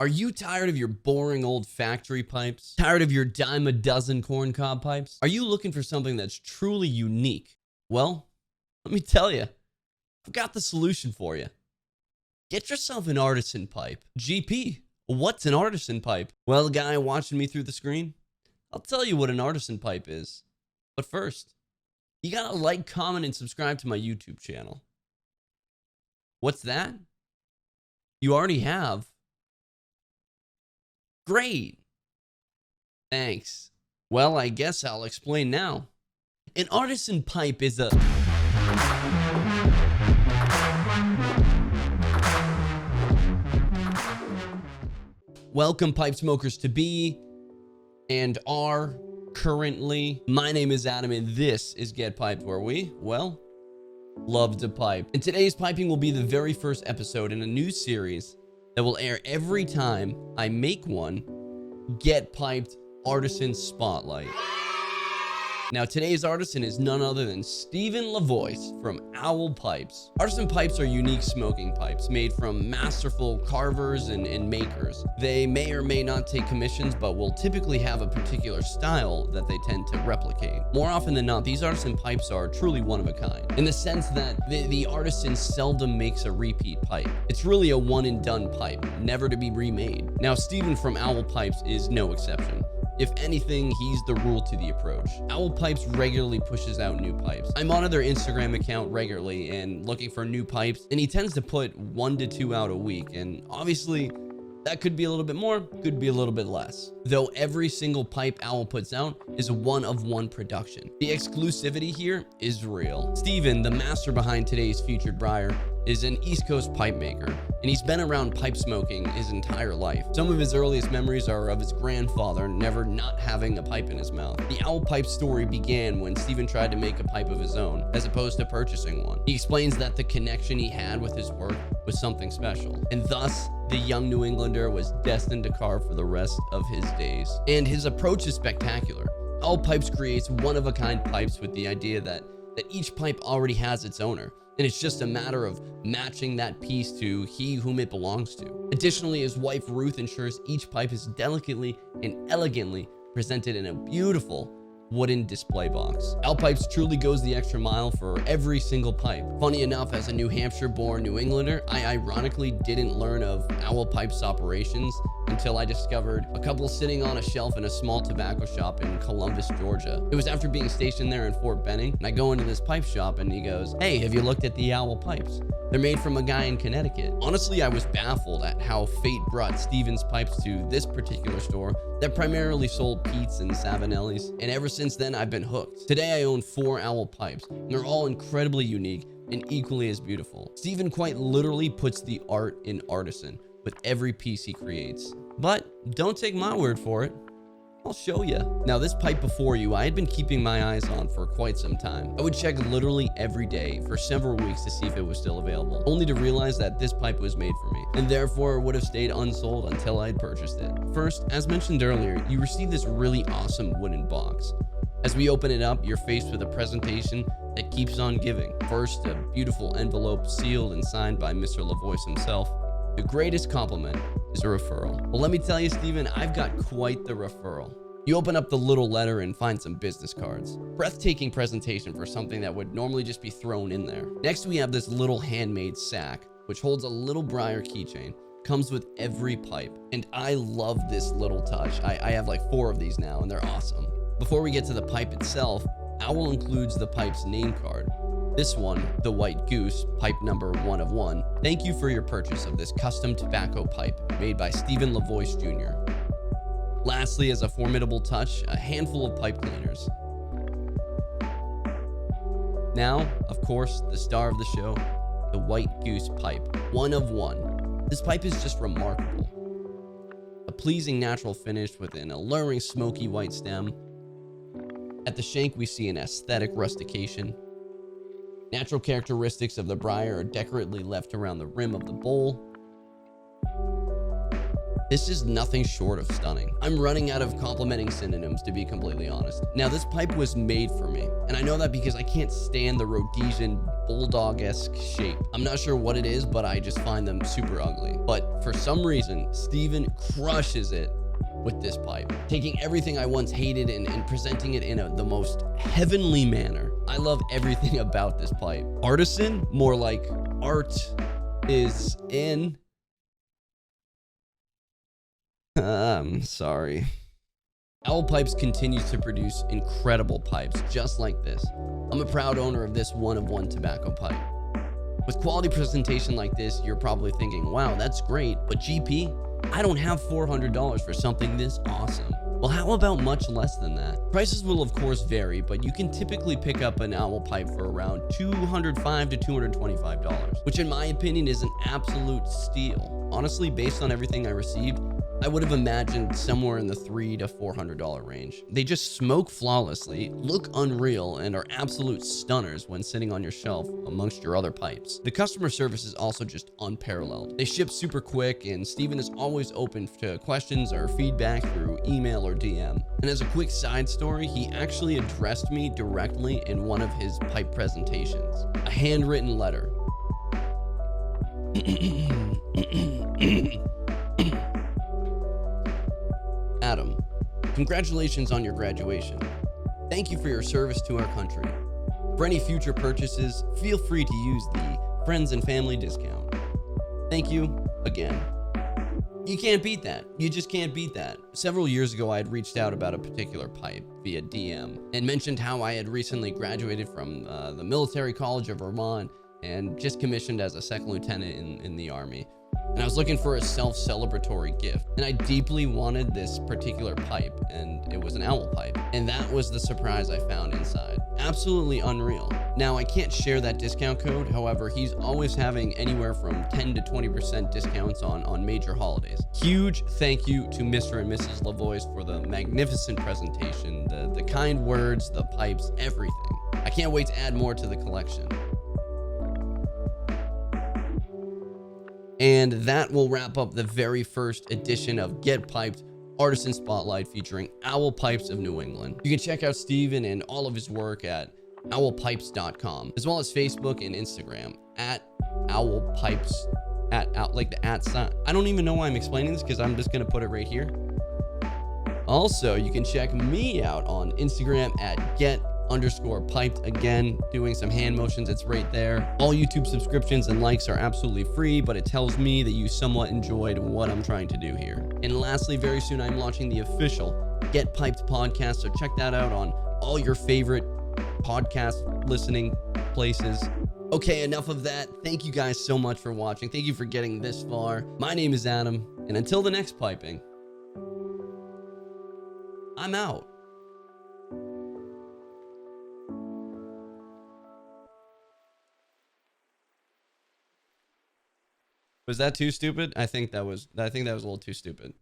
Are you tired of your boring old factory pipes? Tired of your dime a dozen corncob pipes? Are you looking for something that's truly unique? Well, let me tell you, I've got the solution for you. Get yourself an Artisan pipe. GP, what's an Artisan pipe? Well, guy watching me through the screen, I'll tell you what an Artisan pipe is. But first, you gotta like, comment, and subscribe to my YouTube channel. What's that? You already have. Great. Thanks. Well, I guess I'll explain now. An Artisan pipe is a... Welcome, pipe smokers to be and are currently. My name is Adam, and this is Get Piped, where we, well, love to pipe. And today's piping will be the very first episode in a new series that will air every time I make one Get Piped Artisan Spotlight. Now, today's artisan is none other than LaVoice from Owl Pipes. Artisan pipes are unique smoking pipes made from masterful carvers and makers. They may or may not take commissions, but will typically have a particular style that they tend to replicate. More often than not, these artisan pipes are truly one of a kind, in the sense that the artisan seldom makes a repeat pipe. It's really a one and done pipe, never to be remade. Now, Steven from Owl Pipes is no exception. If anything, he's the rule to the approach. Owl Pipes regularly pushes out new pipes. I'm on their Instagram account regularly and looking for new pipes, and he tends to put 1 to 2 out a week. And obviously, that could be a little bit more, could be a little bit less. Though every single pipe Owl puts out is a one-of-one production. The exclusivity here is real. Steven, the master behind today's featured briar, is an East Coast pipe maker, and he's been around pipe smoking his entire life. Some of his earliest memories are of his grandfather never not having a pipe in his mouth. The Owl Pipe story began when Steven tried to make a pipe of his own, as opposed to purchasing one. He explains that the connection he had with his work was something special, and thus, the young New Englander was destined to carve for the rest of his days. And his approach is spectacular. Owl Pipes creates one-of-a-kind pipes with the idea that each pipe already has its owner, and it's just a matter of matching that piece to he whom it belongs to. Additionally, his wife Ruth ensures each pipe is delicately and elegantly presented in a beautiful wooden display box. Owl Pipes truly goes the extra mile for every single pipe. Funny enough, as a New Hampshire-born New Englander, I ironically didn't learn of Owl Pipes operations until I discovered a couple sitting on a shelf in a small tobacco shop in Columbus, Georgia. It was after being stationed there in Fort Benning, and I go into this pipe shop and he goes, "Hey, have you looked at the Owl Pipes? They're made from a guy in Connecticut." Honestly, I was baffled at how fate brought Steven's pipes to this particular store that primarily sold Pete's and Savinelli's, and ever since then I've been hooked. Today I own 4 Owl Pipes, and they're all incredibly unique and equally as beautiful. Steven quite literally puts the art in artisan with every piece he creates. But don't take my word for it. I'll show you. Now, this pipe before you, I had been keeping my eyes on for quite some time. I would check literally every day for several weeks to see if it was still available, only to realize that this pipe was made for me, and therefore would have stayed unsold until I had purchased it. First, as mentioned earlier, you receive this really awesome wooden box. As we open it up, you're faced with a presentation that keeps on giving. First, a beautiful envelope sealed and signed by Mr. LaVoice himself. The greatest compliment is a referral. Well, let me tell you, Steven, I've got quite the referral. You open up the little letter and find some business cards. Breathtaking presentation for something that would normally just be thrown in there. Next, we have this little handmade sack, which holds a little briar keychain. Comes with every pipe. And I love this little touch. I have like 4 of these now, and they're awesome. Before we get to the pipe itself, Owl includes the pipe's name card. This one, the White Goose, pipe number 1 of 1. Thank you for your purchase of this custom tobacco pipe made by Steven LaVoice Jr. Lastly, as a formidable touch, a handful of pipe cleaners. Now, of course, the star of the show, the White Goose pipe, 1 of 1. This pipe is just remarkable. A pleasing natural finish with an alluring smoky white stem. At the shank, we see an aesthetic rustication. Natural characteristics of the briar are decorately left around the rim of the bowl. This is nothing short of stunning. I'm running out of complimenting synonyms, to be completely honest. Now, this pipe was made for me, and I know that because I can't stand the Rhodesian bulldog-esque shape. I'm not sure what it is, but I just find them super ugly. But for some reason, Steven crushes it with this pipe, taking everything I once hated and presenting it in the most heavenly manner. I love everything about this pipe. Artisan, more like art is in. I'm sorry. Owl Pipes continues to produce incredible pipes just like this. I'm a proud owner of this one-of-one tobacco pipe. With quality presentation like this, you're probably thinking, wow, that's great, but GP, I don't have $400 for something this awesome. Well, how about much less than that? Prices will of course vary, but you can typically pick up an owl pipe for around $205 to $225, which in my opinion is an absolute steal. Honestly, based on everything I received, I would have imagined somewhere in the $300 to $400 range. They just smoke flawlessly, look unreal, and are absolute stunners when sitting on your shelf amongst your other pipes. The customer service is also just unparalleled. They ship super quick, and Steven is always open to questions or feedback through email or DM. And as a quick side story, he actually addressed me directly in one of his pipe presentations. A handwritten letter. Adam, congratulations on your graduation. Thank you for your service to our country. For any future purchases, feel free to use the friends and family discount. Thank you again. You can't beat that. You just can't beat that. Several years ago, I had reached out about a particular pipe via DM and mentioned how I had recently graduated from the Military College of Vermont and just commissioned as a second lieutenant in the Army. And I was looking for a self-celebratory gift. And I deeply wanted this particular pipe, and it was an owl pipe. And that was the surprise I found inside. Absolutely unreal. Now, I can't share that discount code. However, he's always having anywhere from 10 to 20% discounts on major holidays. Huge thank you to Mr. and Mrs. LaVoice for the magnificent presentation, the kind words, the pipes, everything. I can't wait to add more to the collection. And that will wrap up the very first edition of Get Piped Artisan Spotlight featuring Owl Pipes of New England. You can check out Steven and all of his work at owlpipes.com, as well as Facebook and Instagram at owlpipes, like the @ sign. I don't even know why I'm explaining this because I'm just going to put it right here. Also, you can check me out on Instagram at get_piped. Again, doing some hand motions, it's right there. All YouTube subscriptions and likes are absolutely free, but it tells me that you somewhat enjoyed what I'm trying to do here. And lastly, very soon I'm launching the official Get Piped podcast, so check that out on all your favorite podcast listening places. Okay, enough of that. Thank you guys so much for watching. Thank you for getting this far. My name is Adam, and until the next piping, I'm out. Was that too stupid? I think that was a little too stupid.